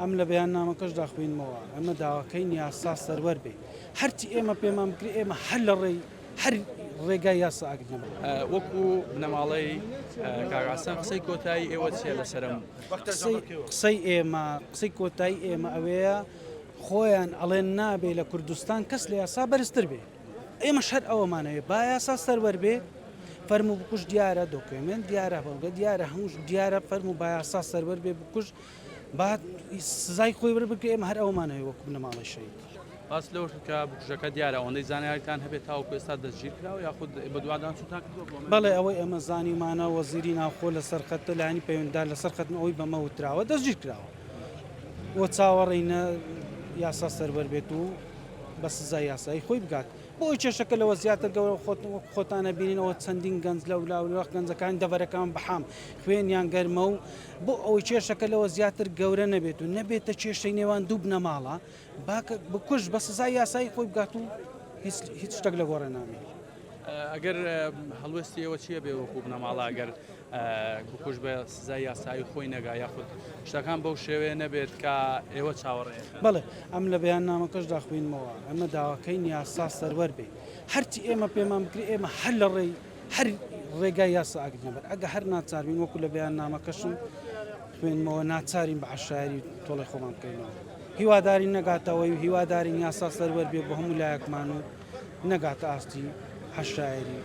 ئەم لە بەیاننامەکەشدا خوێنمەوە ئەمە داواکەین یاسا سەروەر بێ هەرچی ئێمە پێمان بکری ئێمە هەر لە ڕێی هەر ڕێگای یاسا ئاگرین وەکو بنەماڵەی کاگاسان قسەی کۆتایی ئێوە چێ لەسەرم قسەی ئێمە قسەی کۆتایی ئێمە ئەوەیە خۆیان ئەڵێن نابێ لە کوردستان کەس لە یاسا بەرزتر بێ ئێمە شەر ئەوەمانەوێ با یاسا سەروەر بێ فەرمو بکوش دیارە دۆکمنت دیارە بەڵگە دیارە هەمووش دیارە فەرمو با یاسا سەروەر بێ بکوش با سزای خۆی بکە ئێمە هەر ئەومانەوێ وەکو بنەماڵی شەید باس لەوە کە بکوژەکە دیارە ئەوەندەی زانیاریتان هەبێت تاوەکو ئێستا دەستگیر کراوە یاخود بە دووادان سوتان کردووە بەڵێ ئەوەی ئەمە زانیمانە وەزیری ناوخۆ لە سەرخەتە لانی پەیوەنددار لە سەرخەتن ئەوی بەمە وتراوە دەستگیر کراوە وە چاوەڕێینە یاسا سەروەر بێت و بە سزای یاسایی خۆی بگات بۆی کێشەکە لەوە زیاتر گەورە خۆتانە بینینەوە چەندین گەنج لەو لاوەخ گەنجەکان دەڤەرەکان بەحام خوێنیان گەرمە و بۆ ئەوەی کێشەکە لەوە زیاتر گەورە نەبێت و نەبێتە کێشەی نێوان دوو بنەماڵە بکوش بە سزای یاسایی خۆی بگات و هیچ شتێک لە گۆڕە نامێت ئەگەر هەڵوێستی ئەوە چییە بێ وەکو بنەماڵە ئەگەر بکوش بە سزای یاسایی خۆی نەگا یاخود شتەکان بەو شێوەیە نەبێت کە ئێوە چاوەڕێ بەڵێ ئەم لە بەیاننامەکەشدا خوێنمەوە ئەمە داواکەین یاسا سەروەر بێ هەرچی ئێمە پێمان بکری ئێمە هەر لە ڕێی هەر ڕێگای یاسا ئاگرین بەر ئەگە هەر ناچاربین وەکو لە بەیاننامەکەشم خوێنمەوە ناچارین بە عەشایری تۆڵی خۆمان بکەینەوە هیواداری نەگاتەوەی و هیوادارین یاسا سەروەر بێ بە هەموو لایەکمان و نەگاتە ئاستی عەشایری